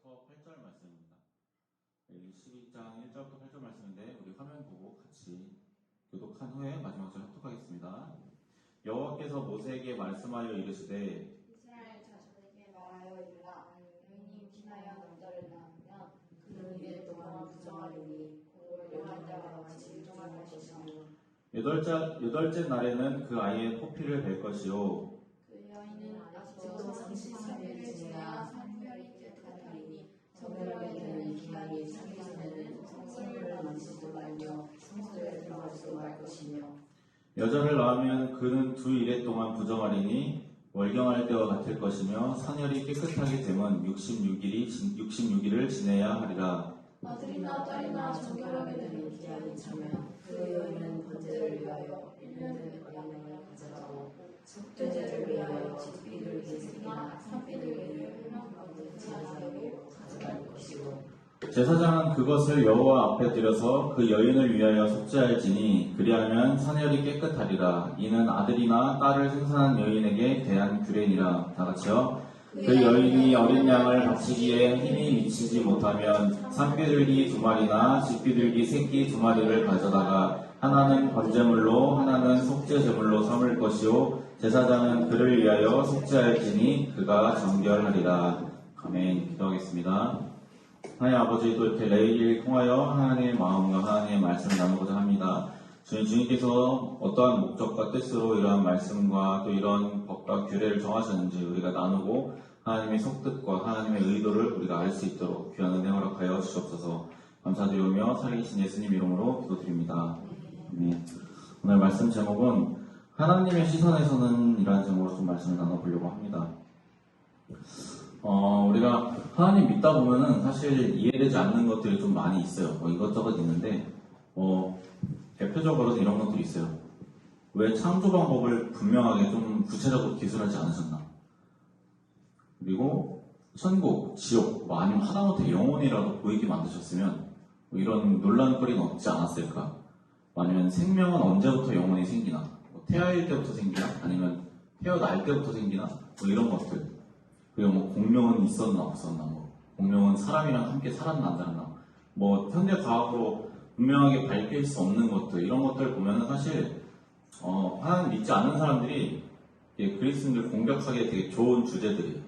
1절부터 8절 말씀입니다. 12장 1절부터 8절 말씀인데 우리 화면 보고 같이 교독한 후에 마지막 절 합독하겠습니다. 여호와께서 모세에게 말씀하여 이르시되 이스라엘 자손에게 말하여 이르라. 여인이 임신하여 남자를 낳으면 그는 이래 동안 부정하리니 곧 여한 자와 같이 일종할 것이며 여덟째 날에는 그 아이의 포피를 벨 것이요 그 여인은 아직도 33일을 지나야 산별이 깨끗하리니 성별하게 되는 기한이 차기 전에는 성소를 만지지도 말며 성소에 들어가지도 말 것이며 여자를 낳으면 그는 2일 동안 부정하리니 월경할 때와 같을 것이며 산열이 깨끗하게 되면 66일을 지내야 하리라. 아들이나 딸이나 정결하게 되는 기한이 차면 그 여인은 번제를 위하여 1년의 어린양을 가져가고 속죄제를 위하여 집비둘기 새끼나 산비둘기를 1년 가운데 제한하고 가져갈 것이고 제사장은 그것을 여호와 앞에 들여서 그 여인을 위하여 속죄할지니 그리하면 산열이 깨끗하리라. 이는 아들이나 딸을 생산한 여인에게 대한 규례니라. 다같이요. 그 여인이 어린 양을 바치기에 힘이 미치지 못하면 산비둘기 2마리나 집비둘기 새끼 2마리를 가져다가 하나는 번제물로 하나는 속죄제물로 삼을 것이요 제사장은 그를 위하여 속죄할지니 그가 정결하리라. 아멘. 기도하겠습니다. 하나님 아버지, 또 이렇게 레이기를 통하여 하나님의 마음과 하나님의 말씀을 나누고자 합니다. 주님께서 어떠한 목적과 뜻으로 이러한 말씀과 또 이런 법과 규례를 정하셨는지 우리가 나누고 하나님의 속뜻과 하나님의 의도를 우리가 알 수 있도록 귀한 은혜 허락하여 주시옵소서. 감사드리며 살리신 예수님 이름으로 기도드립니다. 네. 오늘 말씀 제목은 하나님의 시선에서는 이러한 제목으로 좀 말씀을 나눠보려고 합니다. 우리가 하나님 믿다 보면은 사실 이해되지 않는 것들이 좀 많이 있어요. 이것저것 있는데, 대표적으로는 이런 것들이 있어요. 왜 창조 방법을 분명하게 좀 구체적으로 기술하지 않으셨나? 그리고 천국, 지옥, 아니면 하다못해 영혼이라도 보이게 만드셨으면 이런 논란거리는 없지 않았을까? 아니면 생명은 언제부터 영혼이 생기나? 태아일 때부터 생기나? 아니면 태어날 때부터 생기나? 이런 것들. 그리고 공룡은 있었나 없었나? 공룡은 사람이랑 함께 살았나 안 살았나? 현대 과학으로 분명하게 밝힐 수 없는 것들, 이런 것들을 보면은 사실 하나님 믿지 않는 사람들이 그리스도인들 공격하기에 되게 좋은 주제들이에요.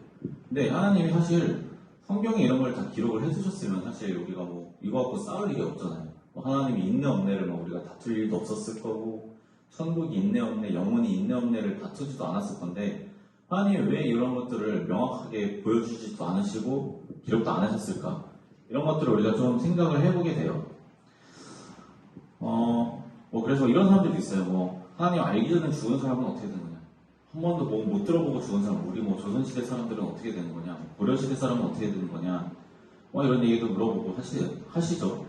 근데 하나님이 사실 성경에 이런 걸 다 기록을 해주셨으면 사실 우리가 이거 갖고 싸울 일이 없잖아요. 하나님이 있네 없네를 우리가 다툴 일도 없었을 거고, 천국이 있네 없네, 영혼이 있네 없네를 다투지도 않았을 건데, 하나님이 왜 이런 것들을 명확하게 보여주지도 않으시고 기록도 안 하셨을까? 이런 것들을 우리가 좀 생각을 해보게 돼요. 그래서 이런 사람들도 있어요. 하나님 알기 전에 죽은 사람은 어떻게 되는 거냐? 한 번도 못 들어보고 죽은 사람, 우리 조선시대 사람들은 어떻게 되는 거냐? 고려시대 사람은 어떻게 되는 거냐? 이런 얘기도 물어보고 하시죠.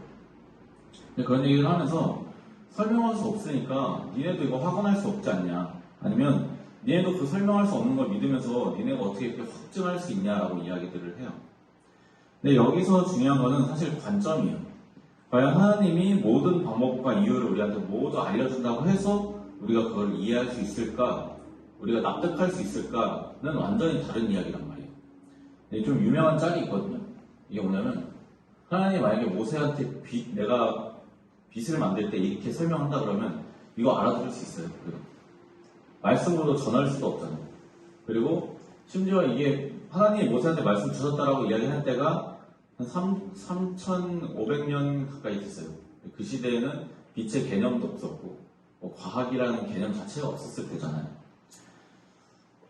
근데 그런 얘기를 하면서 설명할 수 없으니까 니네도 이거 확언할 수 없지 않냐? 아니면 니네도 그 설명할 수 없는 걸 믿으면서 니네가 어떻게 이렇게 확증할 수 있냐라고 이야기들을 해요. 근데 여기서 중요한 거는 사실 관점이에요. 과연 하나님이 모든 방법과 이유를 우리한테 모두 알려준다고 해서 우리가 그걸 이해할 수 있을까? 우리가 납득할 수 있을까는 완전히 다른 이야기란 말이에요. 좀 유명한 짤이 있거든요. 이게 뭐냐면 하나님이 만약에 모세한테 내가 빛을 만들 때 이렇게 설명한다 그러면 이거 알아들을 수 있어요. 말씀으로 전할 수도 없잖아요. 그리고 심지어 이게 하나님이 모세한테 말씀 주셨다라고 이야기할 때가 한 3,500년 가까이 됐어요. 그 시대에는 빛의 개념도 없었고 과학이라는 개념 자체가 없었을 때잖아요.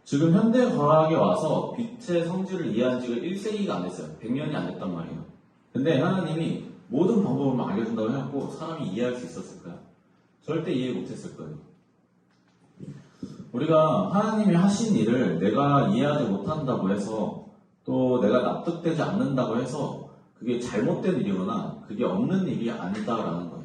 지금 현대 과학에 와서 빛의 성질을 이해한 지가 1세기가 안 됐어요. 100년이 안 됐단 말이에요. 근데 하나님이 모든 방법을 알려준다고 해갖고 사람이 이해할 수 있었을까요? 절대 이해 못했을 거예요. 우리가 하나님이 하신 일을 내가 이해하지 못한다고 해서 또 내가 납득되지 않는다고 해서 그게 잘못된 일이거나 그게 없는 일이 아니다라는 거예요.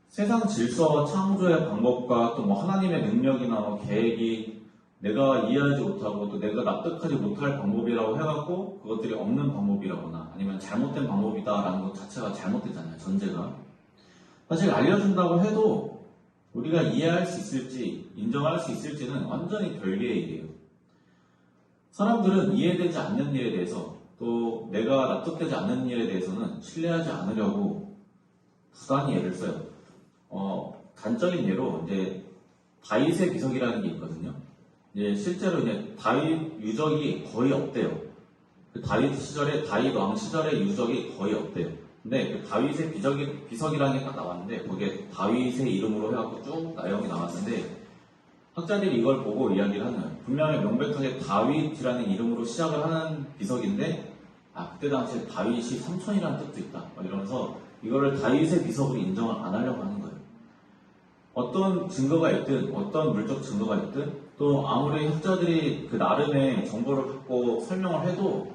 세상 질서와 창조의 방법과 또 하나님의 능력이나 계획이 내가 이해하지 못하고 또 내가 납득하지 못할 방법이라고 해갖고 그것들이 없는 방법이라거나 아니면 잘못된 방법이다라는 것 자체가 잘못되잖아요. 전제가. 사실 알려준다고 해도 우리가 이해할 수 있을지 인정할 수 있을지는 완전히 별개의 일이에요. 사람들은 이해되지 않는 일에 대해서 또 내가 납득되지 않는 일에 대해서는 신뢰하지 않으려고 부단히 애를 써요. 단적인 예로 이제 다윗의 비석이라는 게 있거든요. 이제 실제로 이제 다윗 유적이 거의 없대요. 그 다윗 시절에 다윗 왕 시절의 유적이 거의 없대요. 근데 그 다윗의 비석이라는 게 딱 나왔는데 거기에 다윗의 이름으로 해갖고 쭉 내용이 나왔는데 학자들이 이걸 보고 이야기를 하는 거예요. 분명히 명백하게 다윗이라는 이름으로 시작을 하는 비석인데 그때 당시에 다윗이 삼촌이라는 뜻도 있다 이러면서 이거를 다윗의 비석으로 인정을 안 하려고 하는 거예요. 어떤 증거가 있든 어떤 물적 증거가 있든 또 아무리 학자들이 그 나름의 정보를 갖고 설명을 해도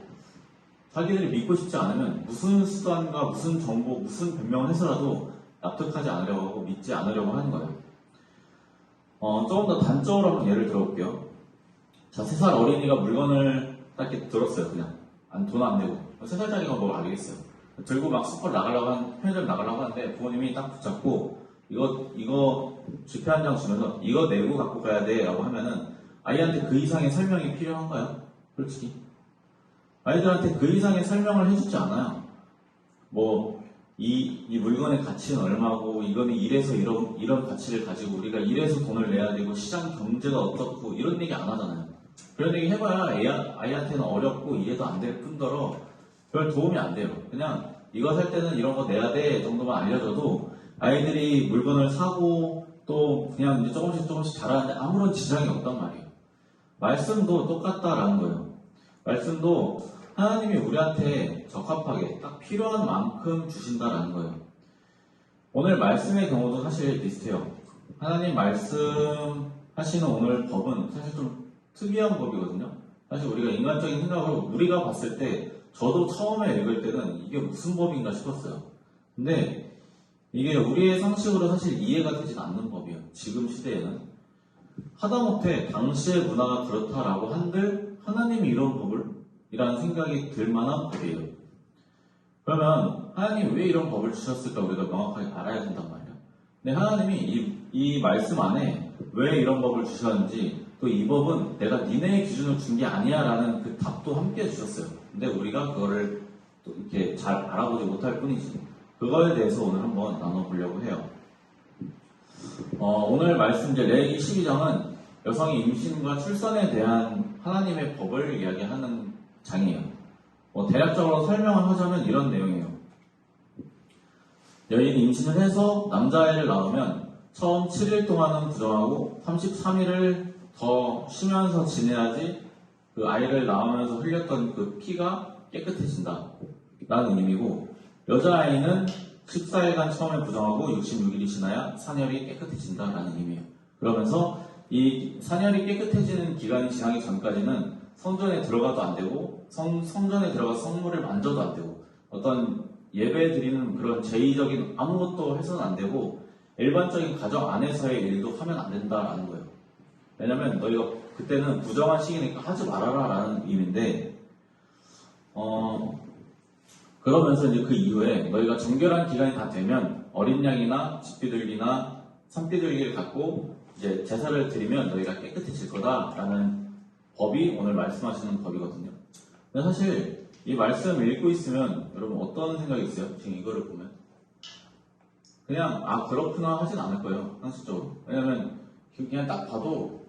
자기들이 믿고 싶지 않으면 무슨 수단과 무슨 정보, 무슨 변명을 해서라도 납득하지 않으려고 하고 믿지 않으려고 하는 거예요. 조금 더 단적으로 한번 예를 들어볼게요. 자, 3살 어린이가 물건을 딱 이렇게 들었어요, 그냥. 돈 안 내고. 3살짜리가 뭘 알겠어요. 들고 막 편의점 나가려고 하는데 부모님이 딱 붙잡고 이거 지폐 한 장 주면서 이거 내고 갖고 가야 돼 라고 하면은 아이한테 그 이상의 설명이 필요한가요? 솔직히. 아이들한테 그 이상의 설명을 해주지 않아요. 이 물건의 가치는 얼마고, 이거는 이래서 이런 가치를 가지고 우리가 이래서 돈을 내야 되고, 시장 경제가 어떻고, 이런 얘기 안 하잖아요. 그런 얘기 해봐야 아이한테는 어렵고 이해도 안 될 뿐더러 별 도움이 안 돼요. 그냥 이거 살 때는 이런 거 내야 돼 정도만 알려줘도 아이들이 물건을 사고 또 그냥 이제 조금씩 잘하는데 아무런 지장이 없단 말이에요. 말씀도 똑같다라는 거예요. 말씀도 하나님이 우리한테 적합하게 딱 필요한 만큼 주신다라는 거예요. 오늘 말씀의 경우도 사실 비슷해요. 하나님 말씀하시는 오늘 법은 사실 좀 특이한 법이거든요. 사실 우리가 인간적인 생각으로 우리가 봤을 때 저도 처음에 읽을 때는 이게 무슨 법인가 싶었어요. 근데 이게 우리의 상식으로 사실 이해가 되진 않는 법이에요. 지금 시대에는. 하다못해 당시의 문화가 그렇다라고 한들 하나님이 이런 법을 이라는 생각이 들 만한 법이에요. 그러면 하나님이 왜 이런 법을 주셨을까 우리가 명확하게 알아야 된단 말이에요. 근데 하나님이 이 말씀 안에 왜 이런 법을 주셨는지 또 이 법은 내가 니네의 기준을 준 게 아니야 라는 그 답도 함께 주셨어요. 근데 우리가 그거를 또 이렇게 잘 알아보지 못할 뿐이지. 그거에 대해서 오늘 한번 나눠보려고 해요. 오늘 말씀 이제 레위기 12장은 여성의 임신과 출산에 대한 하나님의 법을 이야기하는 장이에요. 대략적으로 설명을 하자면 이런 내용이에요. 여인이 임신을 해서 남자아이를 낳으면 처음 7일 동안은 부정하고 33일을 더 쉬면서 지내야지 그 아이를 낳으면서 흘렸던 그 피가 깨끗해진다 라는 의미고, 여자아이는 14일간 처음에 부정하고 66일이 지나야 산열이 깨끗해진다 라는 의미예요. 그러면서 이 산열이 깨끗해지는 기간이 지나기 전까지는 성전에 들어가도 안 되고 성전에 들어가서 성물을 만져도 안 되고 어떤 예배 드리는 그런 제의적인 아무것도 해서는 안 되고 일반적인 가정 안에서의 일도 하면 안 된다라는 거예요. 왜냐면 너희가 그때는 부정한 시기니까 하지 말아라 라는 의미인데 그러면서 이제 그 이후에 너희가 정결한 기간이 다 되면 어린 양이나 집비둘기나 산비둘기를 갖고 이제 제사를 드리면 너희가 깨끗해질 거다라는 법이 오늘 말씀하시는 법이거든요. 근데 사실 이 말씀을 읽고 있으면 여러분 어떤 생각이 있어요? 지금 이거를 보면 그냥 그렇구나 하진 않을 거예요. 상식적으로. 왜냐면 그냥 딱 봐도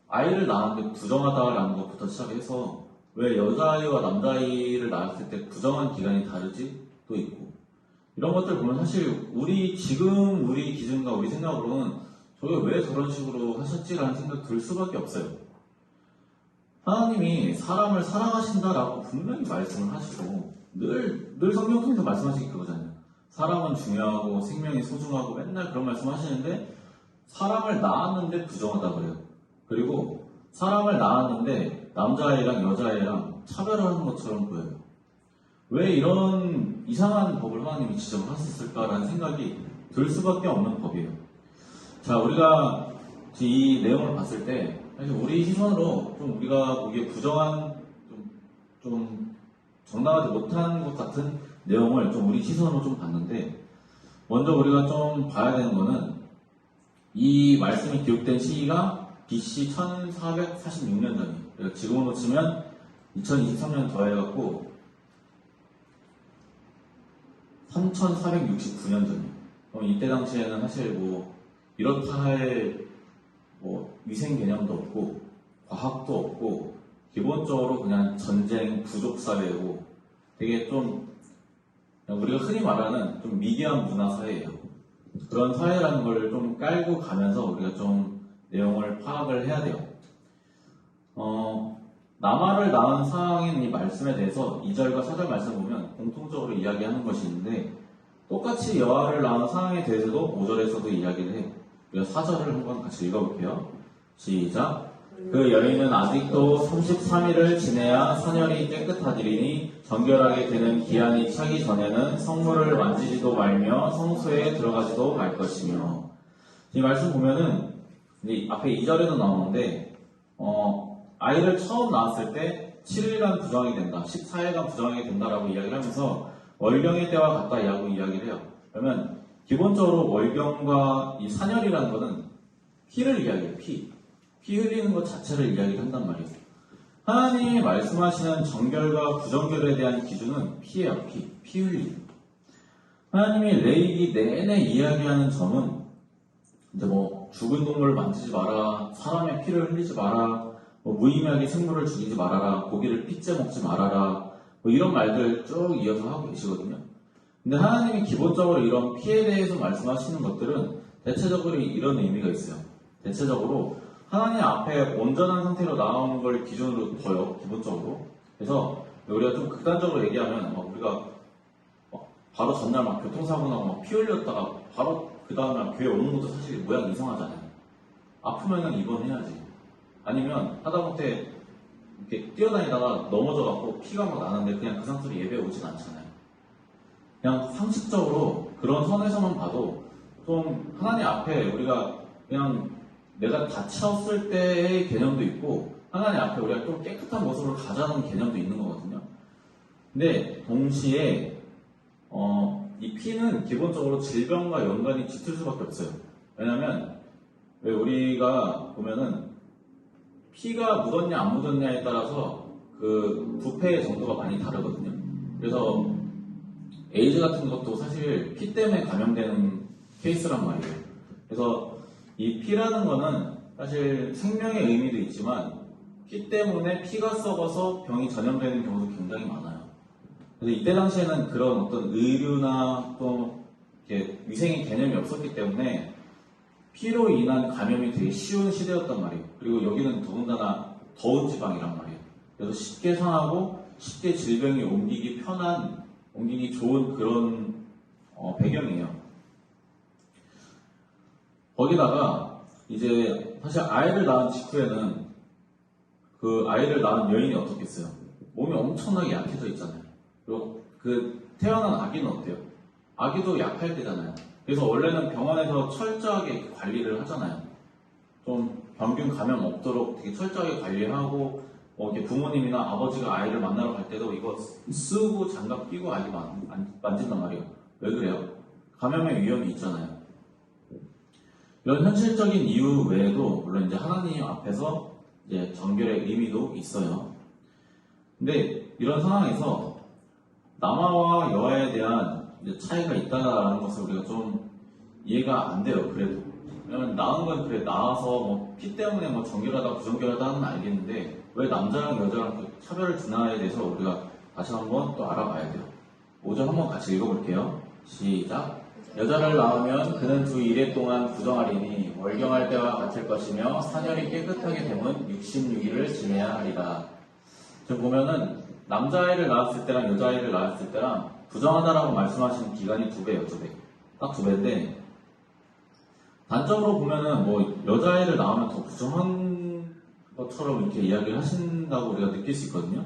아이를 낳았는데 부정하다라는 것부터 시작해서 왜 여자아이와 남자아이를 낳았을 때 부정한 기간이 다르지? 또 있고 이런 것들 보면 사실 지금 우리 기준과 우리 생각으로는 저게 왜 저런 식으로 하셨지라는 생각 들 수밖에 없어요. 하나님이 사람을 사랑하신다라고 분명히 말씀을 하시고 늘 성경 통해서 말씀하시기 그거잖아요. 사람은 중요하고 생명이 소중하고 맨날 그런 말씀 하시는데 사람을 낳았는데 부정하다 그래요. 그리고 사람을 낳았는데 남자아이랑 여자아이랑 차별하는 것처럼 보여요. 왜 이런 이상한 법을 하나님이 지정을 하셨을까라는 생각이 들 수밖에 없는 법이에요. 자, 우리가 이 내용을 봤을 때 사실 우리 시선으로 좀 우리가 보기에 부정한 좀 정당하지 못한 것 같은 내용을 좀 우리 시선으로 좀 봤는데 먼저 우리가 좀 봐야 되는 거는 이 말씀이 기록된 시기가 BC 1446년 전이에요. 그러니까 지금으로 치면 2023년 더해갖고 3,469년 전이에요. 그럼 이때 당시에는 사실 뭐 이렇다 할 뭐 위생 개념도 없고 과학도 없고 기본적으로 그냥 전쟁 부족 사회고 되게 좀 그냥 우리가 흔히 말하는 좀 미개한 문화 사회예요. 그런 사회라는 걸 좀 깔고 가면서 우리가 좀 내용을 파악을 해야 돼요. 남아를 낳은 상황인 이 말씀에 대해서 2절과 4절 말씀 보면 공통적으로 이야기하는 것이 있는데 똑같이 여아를 낳은 상황에 대해서도 5절에서도 이야기를 해요. 우리가 4절을 한번 같이 읽어볼게요. 시작. 그 여인은 아직도 33일을 지내야 선열이 깨끗하리니 정결하게 되는 기한이 차기 전에는 성물을 만지지도 말며 성소에 들어가지도 말 것이며. 이 말씀 보면은 이제 앞에 2절에도 나오는데 아이를 처음 낳았을 때 7일간 부정하게 된다, 14일간 부정하게 된다라고 이야기를 하면서 월경의 때와 같다라고 이야기를 해요. 그러면 기본적으로 월경과 이 산열이라는 것은 피를 이야기해요. 피 흘리는 것 자체를 이야기를 한단 말이에요. 하나님이 말씀하시는 정결과 부정결에 대한 기준은 피예요. 피 흘리기. 하나님이 레위기 내내 이야기하는 점은 이제 뭐 죽은 동물을 만지지 마라, 사람의 피를 흘리지 마라, 뭐 무의미하게 생물을 죽이지 말아라, 고기를 핏째 먹지 말아라, 뭐 이런 말들 쭉 이어서 하고 계시거든요. 근데 하나님이 기본적으로 이런 피에 대해서 말씀하시는 것들은 대체적으로 이런 의미가 있어요. 대체적으로 하나님 앞에 온전한 상태로 나온 걸 기준으로 둬요, 기본적으로. 그래서 우리가 좀 극단적으로 얘기하면 우리가 바로 전날 막 교통사고 나고 막 피 흘렸다가 바로 그 다음날 교회 오는 것도 사실 모양 이상하잖아요. 아프면은 입원해야지. 아니면 하다못해 이렇게 뛰어다니다가 넘어져갖고 피가 막 나는데 그냥 그 상태로 예배 오진 않잖아요. 그냥 상식적으로 그런 선에서만 봐도 좀 하나님 앞에 우리가 그냥 내가 다쳤을 때의 개념도 있고 하나님 앞에 우리가 좀 깨끗한 모습을 가자는 개념도 있는 거거든요. 근데 동시에 이 피는 기본적으로 질병과 연관이 짙을 수밖에 없어요. 왜냐하면 왜 우리가 보면은 피가 묻었냐 안 묻었냐에 따라서 그 부패의 정도가 많이 다르거든요. 그래서 에이즈 같은 것도 사실 피 때문에 감염되는 케이스란 말이에요. 그래서 이 피라는 거는 사실 생명의 의미도 있지만 피 때문에 피가 썩어서 병이 전염되는 경우도 굉장히 많아요. 그래서 이때 당시에는 그런 어떤 의류나 또 이렇게 위생의 개념이 없었기 때문에 피로 인한 감염이 되게 쉬운 시대였단 말이에요. 그리고 여기는 더군다나 더운 지방이란 말이에요. 그래서 쉽게 상하고 쉽게 질병이 옮기기 편한, 옮기기 좋은 그런 배경이에요. 거기다가 이제 사실 아이를 낳은 직후에는 그 아이를 낳은 여인이 어떻겠어요? 몸이 엄청나게 약해져 있잖아요. 그리고 그 태어난 아기는 어때요? 아기도 약할 때잖아요. 그래서 원래는 병원에서 철저하게 관리를 하잖아요. 좀 병균 감염 없도록 되게 철저하게 관리하고 이렇게 부모님이나 아버지가 아이를 만나러 갈 때도 이거 쓰고 장갑 끼고 아이 만진단 말이에요. 왜 그래요? 감염의 위험이 있잖아요. 이런 현실적인 이유 외에도 물론 이제 하나님 앞에서 이제 정결의 의미도 있어요. 근데 이런 상황에서 남아와 여아에 대한 이제 차이가 있다는 것을 우리가 좀 이해가 안 돼요. 그래도 왜냐면 낳은 건 그래 낳아서 뭐 피 때문에 뭐 정결하다 부정결하다는 알겠는데 왜 남자랑 여자랑 그 차별을 두나에 대해서 우리가 다시 한번 또 알아봐야 돼요. 5절 한번 같이 읽어볼게요. 시작. 여자를 낳으면 그는 두 이래 동안 부정하리니 월경할 때와 같을 것이며 사년이 깨끗하게 되면 66일을 지내야 하리라. 지금 보면은 남자아이를 낳았을 때랑 여자아이를 낳았을 때랑 부정하다라고 말씀하시는 기간이 2배예요, 2배. 딱 2배인데 단점으로 보면은 뭐 여자아이를 낳으면 더 부정한 것처럼 이렇게 이야기를 하신다고 우리가 느낄 수 있거든요.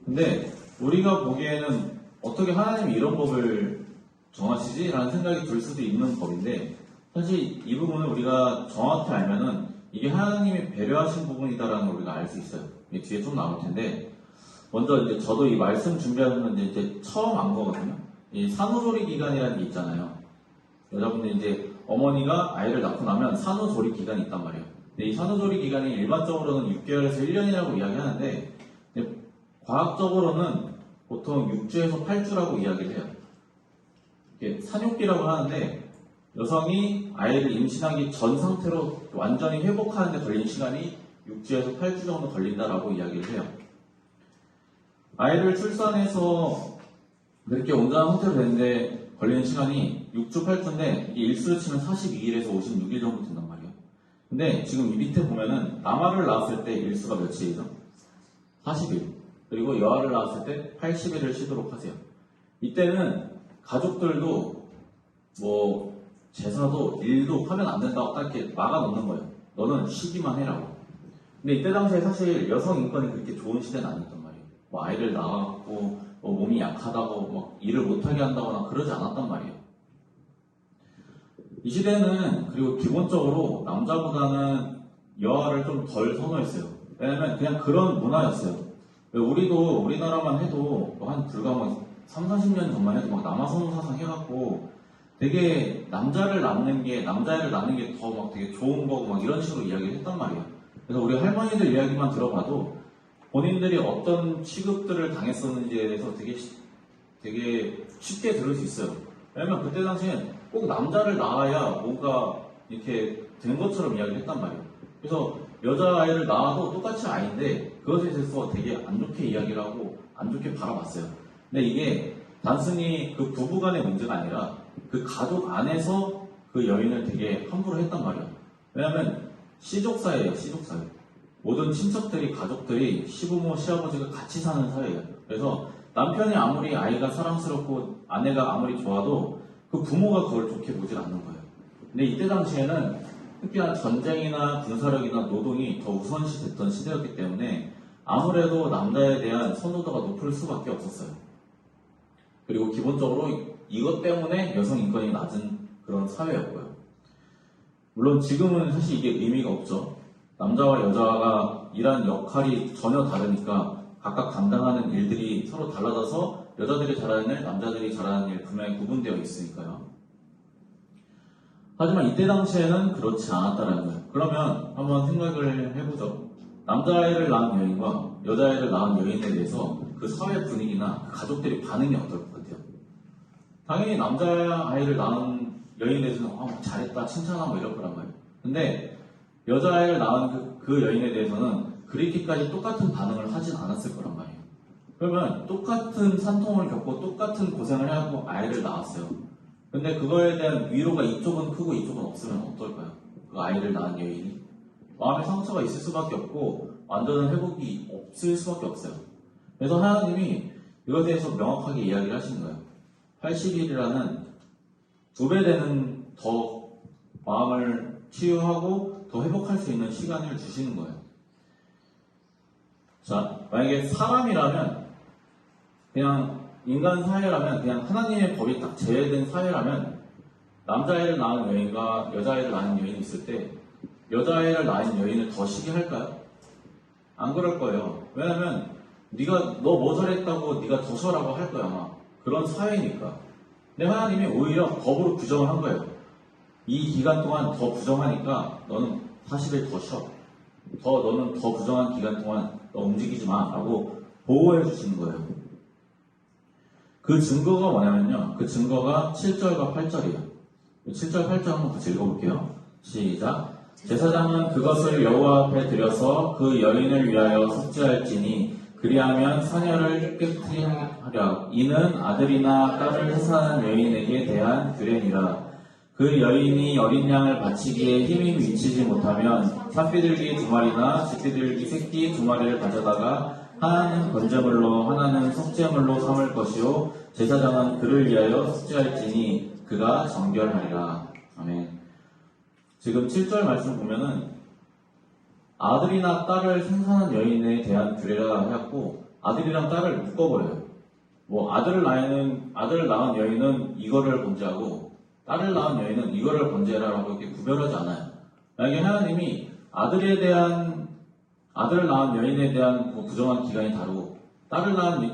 근데 우리가 보기에는 어떻게 하나님이 이런 법을 정하시지? 라는 생각이 들 수도 있는 법인데 사실 이 부분을 우리가 정확히 알면은 이게 하나님이 배려하신 부분이다라는 걸 우리가 알 수 있어요. 뒤에 좀 나올 텐데 먼저 이제 저도 이 말씀 준비하면서 이제 처음 안 거거든요. 이 산후조리 기간이라는 게 있잖아요. 여자분들 이제 어머니가 아이를 낳고 나면 산후조리 기간이 있단 말이에요. 이 산후조리 기간이 일반적으로는 6개월에서 1년이라고 이야기하는데 과학적으로는 보통 6주에서 8주라고 이야기를 해요. 이게 산육기라고 하는데 여성이 아이를 임신하기 전 상태로 완전히 회복하는 데 걸린 시간이 6주에서 8주 정도 걸린다라고 이야기를 해요. 아이를 출산해서 그렇게 온전한 상태로 되는데 걸리는 시간이 6주, 8주인데 일수로 치면 42일에서 56일 정도 된단 말이에요. 근데 지금 이 밑에 보면은 남아를 낳았을 때 일수가 며칠이죠? 40일. 그리고 여아를 낳았을 때 80일을 쉬도록 하세요. 이때는 가족들도 뭐 제사도 일도 하면 안 된다고 딱 이렇게 막아놓는 거예요. 너는 쉬기만 해라고. 근데 이때 당시에 사실 여성 인권이 그렇게 좋은 시대는 아니었단 말이에요. 뭐 아이를 낳았고 뭐 몸이 약하다고 막 일을 못하게 한다거나 그러지 않았단 말이에요. 이 시대는 그리고 기본적으로 남자보다는 여아를 좀 덜 선호했어요. 왜냐면 그냥 그런 문화였어요. 우리도 우리나라만 해도 한 불과 뭐 3, 40년 전만 해도 막 남아선호 사상 해갖고 되게 남자애를 낳는 게 더 막 되게 좋은 거고 막 이런 식으로 이야기를 했단 말이에요. 그래서 우리 할머니들 이야기만 들어봐도 본인들이 어떤 취급들을 당했었는지에 대해서 되게 쉽게 들을 수 있어요. 왜냐면 그때 당시엔 꼭 남자를 낳아야 뭔가 이렇게 된 것처럼 이야기를 했단 말이에요. 그래서 여자아이를 낳아도 똑같이 아이인데 그것에 대해서 되게 안 좋게 이야기를 하고 안 좋게 바라봤어요. 근데 이게 단순히 그 부부간의 문제가 아니라 그 가족 안에서 그 여인을 되게 함부로 했단 말이에요. 왜냐면 시족사회예요, 시족사회. 모든 친척들이, 가족들이 시부모, 시아버지가 같이 사는 사회예요. 그래서 남편이 아무리 아이가 사랑스럽고 아내가 아무리 좋아도 그 부모가 그걸 좋게 보질 않는 거예요. 근데 이때 당시에는 특히나 전쟁이나 군사력이나 노동이 더 우선시 됐던 시대였기 때문에 아무래도 남자에 대한 선호도가 높을 수밖에 없었어요. 그리고 기본적으로 이것 때문에 여성 인권이 낮은 그런 사회였고요. 물론 지금은 사실 이게 의미가 없죠. 남자와 여자가 일하는 역할이 전혀 다르니까 각각 감당하는 일들이 서로 달라져서 여자들이 잘하는 일, 남자들이 잘하는 일 분명히 구분되어 있으니까요. 하지만 이때 당시에는 그렇지 않았다는 거예요. 그러면 한번 생각을 해보죠. 남자아이를 낳은 여인과 여자아이를 낳은 여인에 대해서 그 사회 분위기나 그 가족들이 반응이 어떨 것 같아요? 당연히 남자아이를 낳은 여인에 대해서는 잘했다, 칭찬하고 이럴 거란 말이에요. 근데 여자아이를 낳은 그 여인에 대해서는 그렇게까지 똑같은 반응을 하진 않았을 거란 말이에요. 그러면 똑같은 산통을 겪고 똑같은 고생을 하고 아이를 낳았어요. 근데 그거에 대한 위로가 이쪽은 크고 이쪽은 없으면 어떨까요? 그 아이를 낳은 여인이 마음의 상처가 있을 수밖에 없고 완전한 회복이 없을 수밖에 없어요. 그래서 하나님이 이것에 대해서 명확하게 이야기를 하시는 거예요. 80일이라는 2배 되는 더 마음을 치유하고 더 회복할 수 있는 시간을 주시는 거예요. 자, 만약에 사람이라면 그냥 인간 사회라면 그냥 하나님의 법이 딱 제외된 사회라면 남자아이를 낳은 여인과 여자아이를 낳은 여인이 있을 때 여자아이를 낳은 여인을 더 시기할까요? 안 그럴 거예요. 왜냐면 네가 너 뭐 잘했다고 네가 더 쉬라고 할 거야 아마. 그런 사회니까. 근데 하나님이 오히려 법으로 규정을 한 거예요. 이 기간 동안 더 부정하니까 너는 40일 더 쉬어. 너는 더 부정한 기간 동안 너 움직이지 마 라고 보호해 주시는 거예요. 그 증거가 뭐냐면요. 그 증거가 7절과 8절이에요. 7절, 8절 한번 같이 읽어볼게요. 시작. 제사장은 그것을 여호와 앞에 드려서 그 여인을 위하여 속죄할지니 그리하면 사녀를 깨끗이 하려. 이는 아들이나 딸을 해산한 여인에게 대한 규례니라. 그 여인이 어린 양을 바치기에 힘이 미치지 못하면 삭비들기 2마리나 집비들기 새끼 2마리를 가져다가 하나는 번제물로 하나는 속죄물로 삼을 것이요 제사장은 그를 위하여 속죄할지니 그가 정결하리라. 아멘. 지금 7절 말씀 보면은 아들이나 딸을 생산한 여인에 대한 규례라 해갖고 아들이랑 딸을 묶어버려요. 뭐 아들을 낳은 여인은 이거를 번제하고 딸을 낳은 여인은 이거를 번제라고 이렇게 구별하지 않아요. 만약에 하나님이 아들을 낳은 여인에 대한 부정한 기간이 다르고 딸을 낳은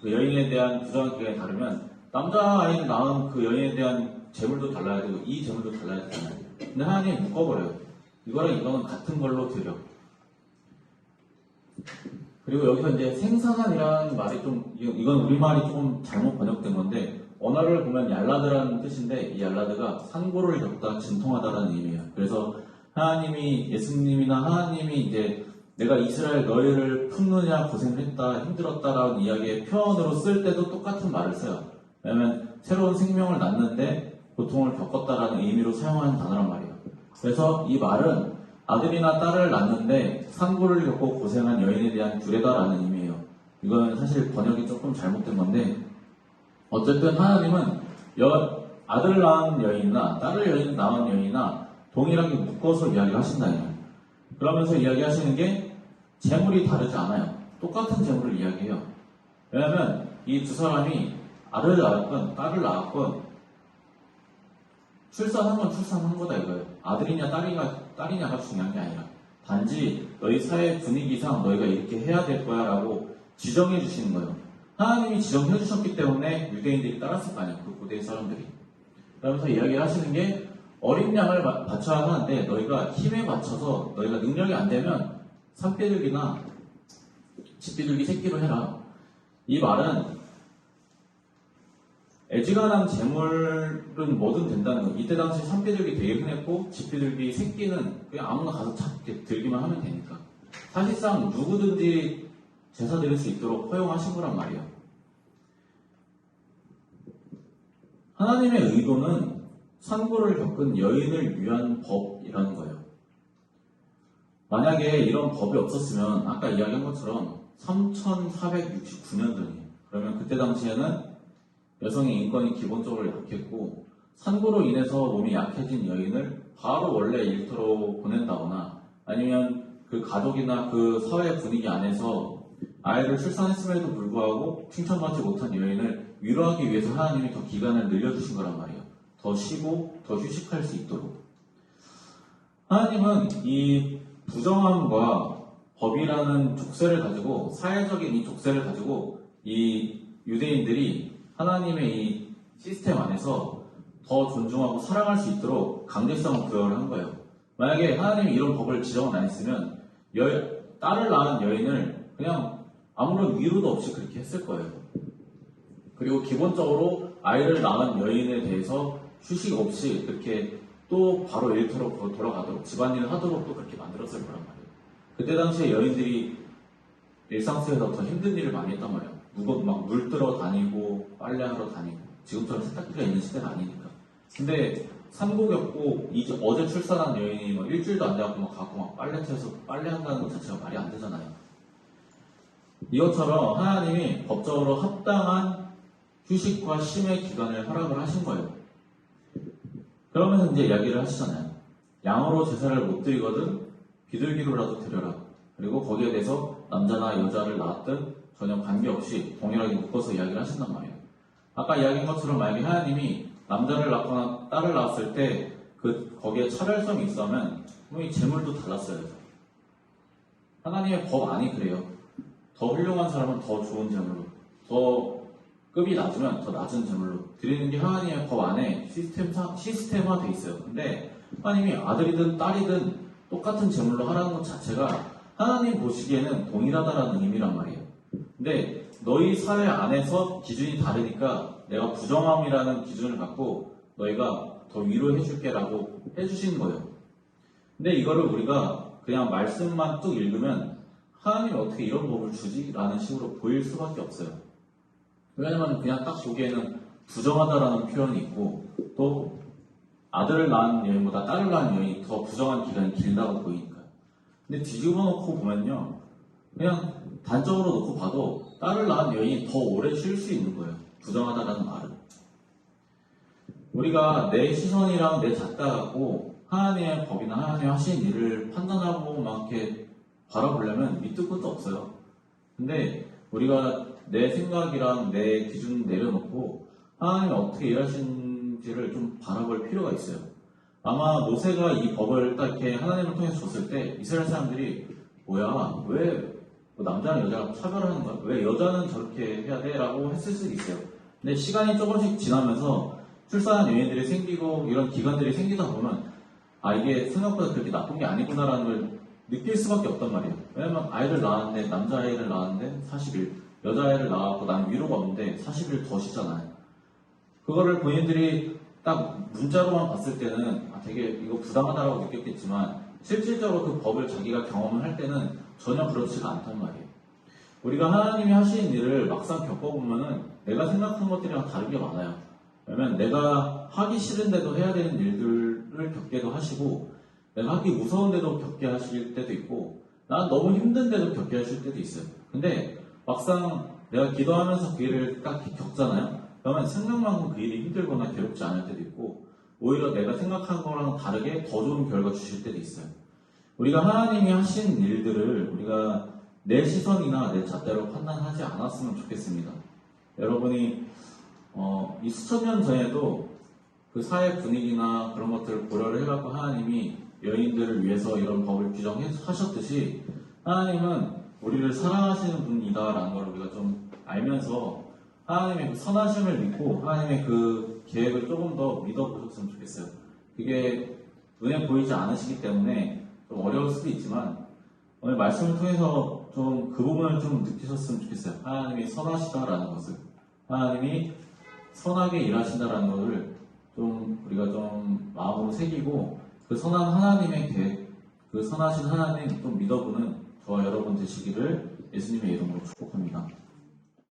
그 여인에 대한 부정한 기간이 다르면 남자아이를 낳은 그 여인에 대한 재물도 달라야 되고 이 재물도 달라야 되잖아요. 근데 하나님이 묶어버려요. 이거랑 이거는 같은 걸로 드려. 그리고 여기서 이제 생산한이라는 말이 좀, 이건 우리말이 조금 잘못 번역된 건데, 언어를 보면 얄라드라는 뜻인데, 이 얄라드가 산고를 겪다 진통하다라는 의미예요. 그래서 하나님이, 예수님이나 하나님이 이제 내가 이스라엘 너희를 품느냐 고생을 했다, 힘들었다라는 이야기의 표현으로 쓸 때도 똑같은 말을 써요. 왜냐면 새로운 생명을 낳는데 고통을 겪었다라는 의미로 사용하는 단어란 말이에요. 그래서 이 말은 아들이나 딸을 낳는데 산고를 겪고 고생한 여인에 대한 규례다라는 의미예요. 이건 사실 번역이 조금 잘못된 건데, 어쨌든 하나님은 아들을 낳은 여인이나 딸을 낳은 여인이나 동일하게 묶어서 이야기를 하신다. 그러면서 이야기하시는 게 재물이 다르지 않아요. 똑같은 재물을 이야기해요. 왜냐하면 이 두 사람이 아들을 낳았건 딸을 낳았건 출산한 건 출산한 거다 이거예요. 아들이냐 딸이냐가 중요한 게 아니라 단지 너희 사회 분위기상 너희가 이렇게 해야 될 거야 라고 지정해 주시는 거예요. 하나님이 지정해 주셨기 때문에 유대인들이 따랐을 거 아니에요. 그 고대 사람들이. 그러면서 이야기를 하시는 게 어린 양을 바쳐야 하는데 너희가 힘에 맞춰서 너희가 능력이 안 되면 산비둘기나 집비둘기 새끼로 해라. 이 말은 애지간한 재물은 뭐든 된다는 거예요. 이때 당시 산비둘기 되게 흔했고 집비둘기 새끼는 그냥 아무나 가서 잡게 들기만 하면 되니까. 사실상 누구든지 제사 드릴 수 있도록 허용하신 거란 말이에요. 하나님의 의도는 산고를 겪은 여인을 위한 법이라는 거예요. 만약에 이런 법이 없었으면 아까 이야기한 것처럼 3469년 전이에요. 그러면 그때 당시에는 여성의 인권이 기본적으로 약했고 산고로 인해서 몸이 약해진 여인을 바로 원래 일터로 보낸다거나 아니면 그 가족이나 그 사회 분위기 안에서 아이를 출산했음에도 불구하고 칭찬받지 못한 여인을 위로하기 위해서 하나님이 더 기간을 늘려주신 거란 말이에요. 더 쉬고 더 휴식할 수 있도록. 하나님은 이 부정함과 법이라는 족쇄를 가지고, 사회적인 이 족쇄를 가지고 이 유대인들이 하나님의 이 시스템 안에서 더 존중하고 사랑할 수 있도록 강제성을 부여를 한 거예요. 만약에 하나님이 이런 법을 지정을 안 했으면 딸을 낳은 여인을 그냥 아무런 위로도 없이 그렇게 했을 거예요. 그리고 기본적으로 아이를 낳은 여인에 대해서 휴식 없이 그렇게 또 바로 일터로 돌아가도록 집안일을 하도록 또 그렇게 만들었을 거란 말이에요. 그때 당시에 여인들이 일상 속에서 더 힘든 일을 많이 했단 말이에요. 누구 막 물 뜨러 다니고 빨래하러 다니고 지금처럼 세탁기가 있는 시대는 아니니까. 근데 산고 겪고 이제 어제 출산한 여인이 막 일주일도 안 돼갖고 막 가고 막 빨래터에서 빨래한다는 것 자체가 말이 안 되잖아요. 이것처럼 하나님이 법적으로 합당한 휴식과 쉼의 기간을 허락을 하신 거예요. 그러면서 이제 이야기를 하시잖아요. 양으로 제사를 못 드리거든 비둘기로라도 드려라. 그리고 거기에 대해서 남자나 여자를 낳았든 전혀 관계없이 동일하게 묶어서 이야기를 하신단 말이에요. 아까 이야기한 것처럼 만약에 하나님이 남자를 낳거나 딸을 낳았을 때 거기에 차별성이 있으면 이 재물도 달랐어요. 하나님의 법 안이 그래요. 더 훌륭한 사람은 더 좋은 재물로, 더 급이 낮으면 더 낮은 재물로 드리는 게 하나님의 법 안에 시스템화돼 있어요. 근데 하나님이 아들이든 딸이든 똑같은 재물로 하라는 것 자체가 하나님 보시기에는 동일하다라는 의미란 말이에요. 근데 너희 사회 안에서 기준이 다르니까 내가 부정함이라는 기준을 갖고 너희가 더 위로해줄게 라고 해주신 거예요. 근데 이거를 우리가 그냥 말씀만 뚝 읽으면 하나님이 어떻게 이런 법을 주지? 라는 식으로 보일 수밖에 없어요. 왜냐면 그냥 딱 보기에는 부정하다라는 표현이 있고 또 아들을 낳은 여인보다 딸을 낳은 여인이 더 부정한 기간이 길다고 보이니까요. 근데 뒤집어 놓고 보면요, 그냥 단적으로 놓고 봐도 딸을 낳은 여인이 더 오래 쉴 수 있는 거예요. 부정하다라는 말은. 우리가 내 시선이랑 내 잣대 갖고 하나님의 법이나 하나님 하신 일을 판단하고 막 이렇게 바라보려면 밑도 끝도 없어요. 근데 우리가 내 생각이랑 내 기준 내려놓고 하나님이 어떻게 일하시는지를 좀 바라볼 필요가 있어요. 아마 모세가 이 법을 딱 이렇게 하나님을 통해서 줬을 때 이스라엘 사람들이 뭐야, 왜 남자랑 여자가 차별을 하는 거야? 왜 여자는 저렇게 해야 돼? 라고 했을 수도 있어요. 근데 시간이 조금씩 지나면서 출산한 여인들이 생기고 이런 기간들이 생기다 보면 이게 생각보다 그렇게 나쁜 게 아니구나라는 걸 느낄 수밖에 없단 말이에요. 왜냐면 아이를 낳았는데, 남자아이를 낳았는데 40일, 여자아이를 낳았고 난 위로가 없는데 40일 더 쉬잖아요. 그거를 본인들이 딱 문자로만 봤을 때는 되게 이거 부당하다라고 느꼈겠지만 실질적으로 그 법을 자기가 경험을 할 때는 전혀 그렇지가 않단 말이에요. 우리가 하나님이 하시는 일을 막상 겪어보면은 내가 생각한 것들이랑 다른 게 많아요. 왜냐면 내가 하기 싫은데도 해야 되는 일들을 겪게도 하시고 내가 하기 무서운데도 겪게 하실 때도 있고 난 너무 힘든데도 겪게 하실 때도 있어요. 근데 막상 내가 기도하면서 그 일을 딱 겪잖아요. 그러면 생각만큼 그 일이 힘들거나 괴롭지 않을 때도 있고 오히려 내가 생각한 거랑 다르게 더 좋은 결과 주실 때도 있어요. 우리가 하나님이 하신 일들을 우리가 내 시선이나 내 잣대로 판단하지 않았으면 좋겠습니다. 여러분이 이 수천 년 전에도 그 사회 분위기나 그런 것들을 고려를 해갖고 하나님이 여인들을 위해서 이런 법을 규정하셨듯이 하나님은 우리를 사랑하시는 분이다라는 걸 우리가 좀 알면서 하나님의 그 선하심을 믿고 하나님의 그 계획을 조금 더 믿어보셨으면 좋겠어요. 그게 눈에 보이지 않으시기 때문에 좀 어려울 수도 있지만 오늘 말씀을 통해서 좀 그 부분을 좀 느끼셨으면 좋겠어요. 하나님이 선하시다라는 것을, 하나님이 선하게 일하신다라는 것을 좀 우리가 좀 마음으로 새기고 그 선한 하나님의 계획, 그 선하신 하나님 좀 믿어보는 저와 여러분 되시기를 예수님의 이름으로 축복합니다.